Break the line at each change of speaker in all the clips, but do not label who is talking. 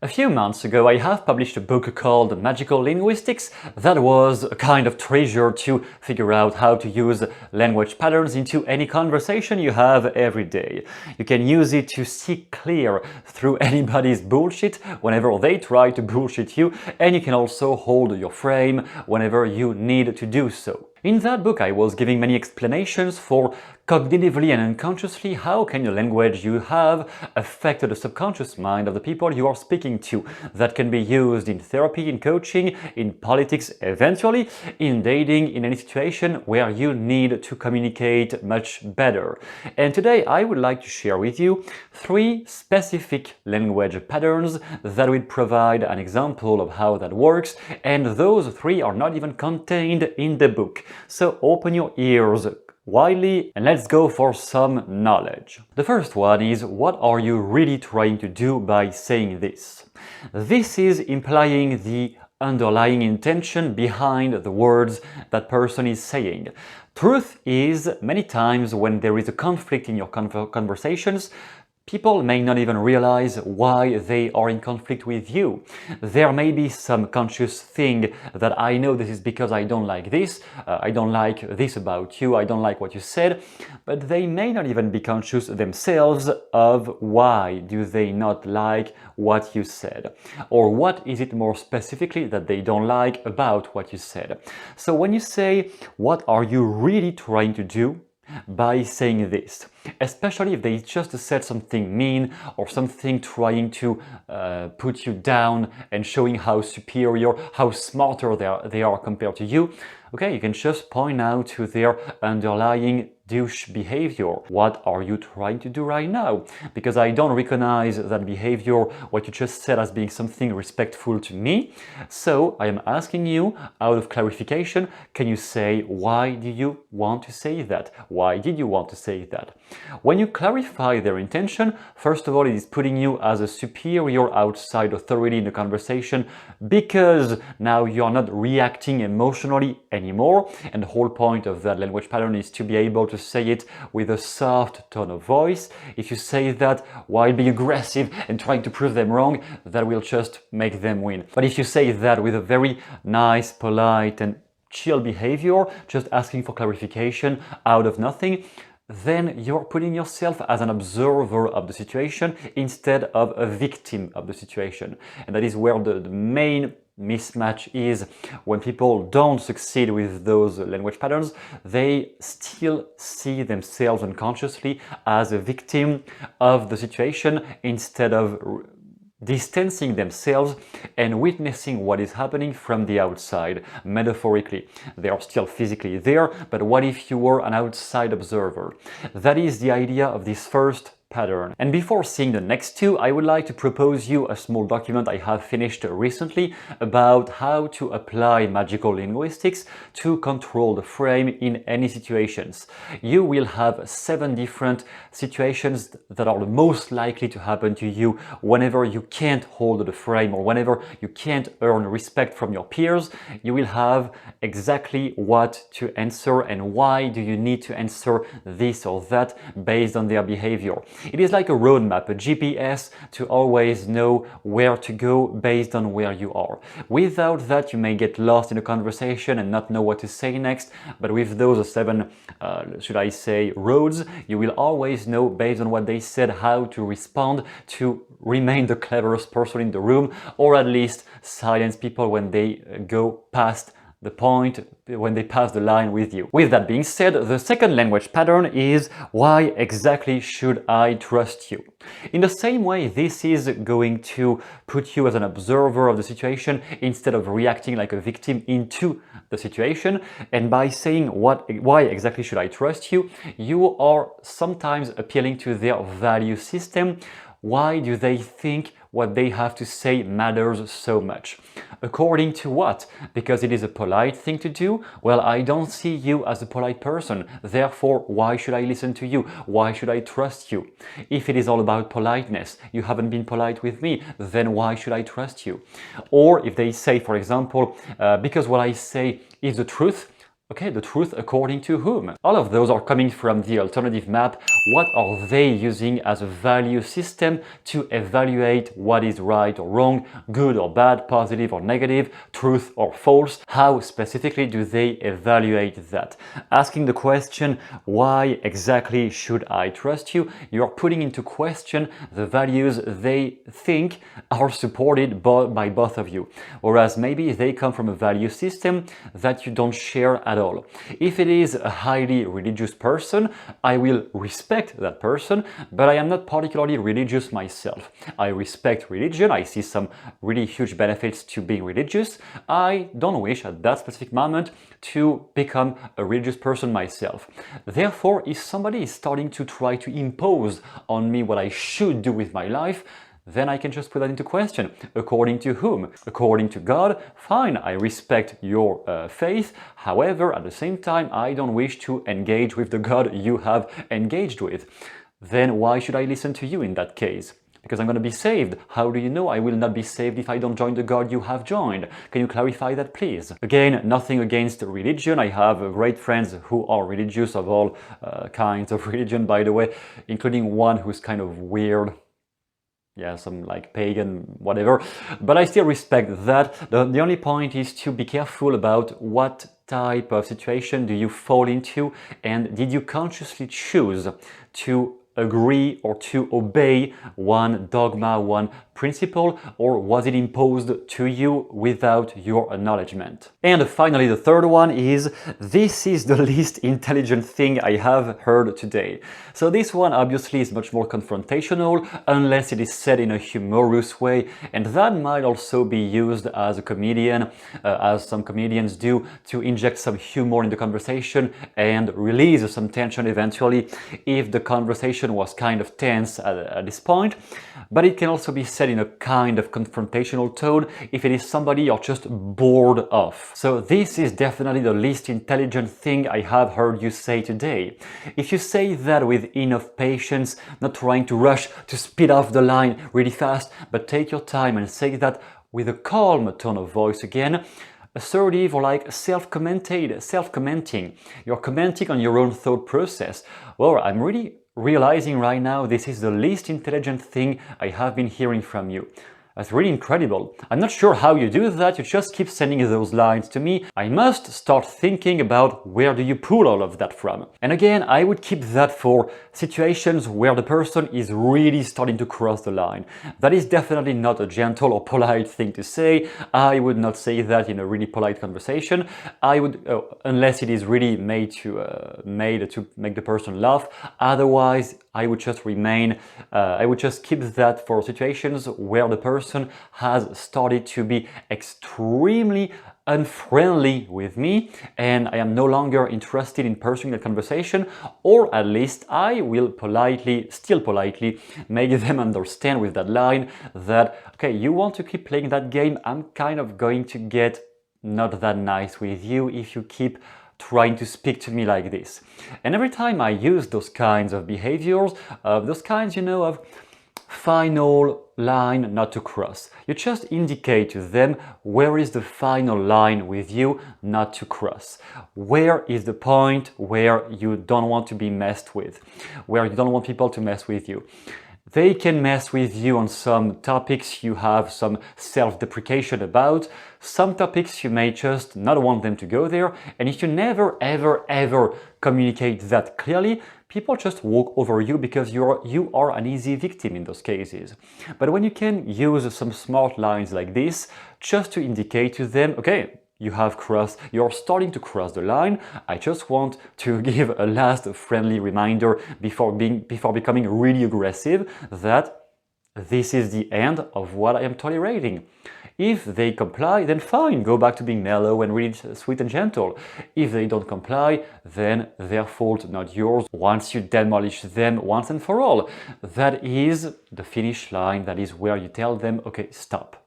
A few months ago, I have published a book called Magical Linguistics that was a kind of treasure to figure out how to use language patterns into any conversation you have every day. You can use it to see clear through anybody's bullshit whenever they try to bullshit you, and you can also hold your frame whenever you need to do so. In that book, I was giving many explanations for cognitively and unconsciously how can the language you have affect the subconscious mind of the people you are speaking to. That can be used in therapy, in coaching, in politics, eventually in dating, in any situation where you need to communicate much better. And today I would like to share with you 3 specific language patterns that will provide an example of how that works, and those 3 are not even contained in the book. So open your ears widely and let's go for some knowledge. The first one is, what are you really trying to do by saying this? This is implying the underlying intention behind the words that person is saying. Truth is, many times when there is a conflict in your conversations, people may not even realize why they are in conflict with you. There may be some conscious thing that I know this is because I don't like this, I don't like this about you, I don't like what you said, but they may not even be conscious themselves of why do they not like what you said, or what is it more specifically that they don't like about what you said. So when you say, what are you really trying to do by saying this, especially if they just said something mean or something trying to put you down and showing how superior, how smarter they are compared to you, okay, you can just point out to their underlying douche behavior. What are you trying to do right now? Because I don't recognize that behavior, what you just said, as being something respectful to me. So I am asking you, out of clarification, can you say, why do you want to say that? Why did you want to say that? When you clarify their intention, first of all, it is putting you as a superior outside authority in the conversation, because now you are not reacting emotionally anymore. And the whole point of that language pattern is to be able to say it with a soft tone of voice. If you say that while being aggressive and trying to prove them wrong, that will just make them win. But if you say that with a very nice, polite and chill behavior, just asking for clarification out of nothing, then you're putting yourself as an observer of the situation instead of a victim of the situation. And that is where the main mismatch is. When people don't succeed with those language patterns, they still see themselves unconsciously as a victim of the situation instead of distancing themselves and witnessing what is happening from the outside. Metaphorically, they are still physically there, but what if you were an outside observer? That is the idea of this first pattern. And before seeing the next 2, I would like to propose you a small document I have finished recently about how to apply magical linguistics to control the frame in any situations. You will have 7 different situations that are the most likely to happen to you whenever you can't hold the frame, or whenever you can't earn respect from your peers. You will have exactly what to answer and why do you need to answer this or that based on their behavior. It is like a roadmap, a GPS, to always know where to go based on where you are. Without that, you may get lost in a conversation and not know what to say next, but with those 7, should I say, roads, you will always know based on what they said how to respond to remain the cleverest person in the room, or at least silence people when they go past the point, when they pass the line with you. With that being said, the second language pattern is, why exactly should I trust you? In the same way, this is going to put you as an observer of the situation instead of reacting like a victim into the situation. And by saying why exactly should I trust you, you are sometimes appealing to their value system. Why do they think what they have to say matters so much? According to what? Because it is a polite thing to do? Well, I don't see you as a polite person, therefore why should I listen to you? Why should I trust you? If it is all about politeness, you haven't been polite with me, then why should I trust you? Or if they say, for example, because what I say is the truth, Okay, the truth according to whom? All of those are coming from the alternative map. What are they using as a value system to evaluate what is right or wrong, good or bad, positive or negative, truth or false? How specifically do they evaluate that? Asking the question, why exactly should I trust you? You are putting into question the values they think are supported by both of you. Whereas maybe they come from a value system that you don't share at all. If it is a highly religious person, I will respect that person, but I am not particularly religious myself. I respect religion, I see some really huge benefits to being religious. I don't wish at that specific moment to become a religious person myself. Therefore, if somebody is starting to try to impose on me what I should do with my life, then I can just put that into question. According to whom? According to God? Fine, I respect your faith. However, at the same time, I don't wish to engage with the God you have engaged with. Then why should I listen to you in that case? Because I'm going to be saved. How do you know I will not be saved if I don't join the God you have joined? Can you clarify that, please? Again, nothing against religion. I have great friends who are religious, of all kinds of religion, by the way, including one who's kind of weird. Yeah, some like pagan, whatever. But I still respect that. The only point is to be careful about what type of situation do you fall into, and did you consciously choose to agree or to obey one dogma, one principle, or was it imposed to you without your acknowledgement? And finally, the third one is, this is the least intelligent thing I have heard today. So this one obviously is much more confrontational, unless it is said in a humorous way, and that might also be used as a comedian, as some comedians do, to inject some humor in the conversation and release some tension eventually if the conversation was kind of tense at this point. But it can also be said in a kind of confrontational tone if it is somebody you're just bored of. So this is definitely the least intelligent thing I have heard you say today. If you say that with enough patience, not trying to rush to speed off the line really fast, but take your time and say that with a calm tone of voice again, assertive or like self-commenting, you're commenting on your own thought process. Well, I'm really realizing right now this is the least intelligent thing I have been hearing from you. That's really incredible. I'm not sure how you do that, you just keep sending those lines to me. I must start thinking about where do you pull all of that from. And again, I would keep that for situations where the person is really starting to cross the line. That is definitely not a gentle or polite thing to say. I would not say that in a really polite conversation. I would, unless it is really made to make the person laugh. Otherwise, I would just keep that for situations where the person has started to be extremely unfriendly with me and I am no longer interested in pursuing the conversation, or at least I will still politely make them understand with that line that, okay, you want to keep playing that game, I'm kind of going to get not that nice with you if you keep trying to speak to me like this. And every time I use those kinds of behaviors, those kinds, of final line not to cross, you just indicate to them where is the final line with you not to cross. Where is the point where you don't want to be messed with, where you don't want people to mess with you. They can mess with you on some topics you have some self-deprecation about, some topics you may just not want them to go there, and if you never ever communicate that clearly, people just walk over you because you are an easy victim in those cases. But when you can use some smart lines like this, just to indicate to them, okay, you're starting to cross the line. I just want to give a last friendly reminder before becoming really aggressive that this is the end of what I am tolerating. If they comply, then fine, go back to being mellow and really sweet and gentle. If they don't comply, then their fault, not yours, once you demolish them once and for all. That is the finish line, that is where you tell them, okay, stop.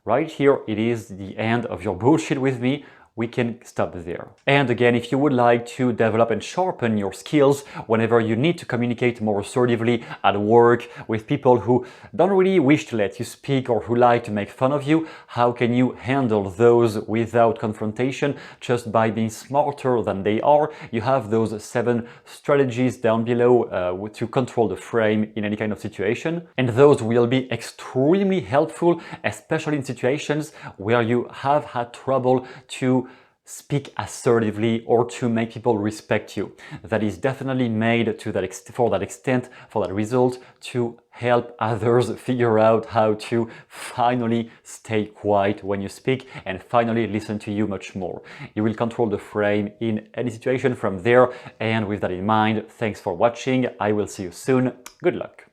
Right here, it is the end of your bullshit with me. we can stop there. And again, if you would like to develop and sharpen your skills whenever you need to communicate more assertively at work with people who don't really wish to let you speak or who like to make fun of you, how can you handle those without confrontation just by being smarter than they are? You have those 7 strategies down below to control the frame in any kind of situation, and those will be extremely helpful, especially in situations where you have had trouble to speak assertively or to make people respect you. That is definitely made to that for that extent, for that result, to help others figure out how to finally stay quiet when you speak and finally listen to you much more. You will control the frame in any situation from there, and with that in mind, thanks for watching. I will see you soon. Good luck.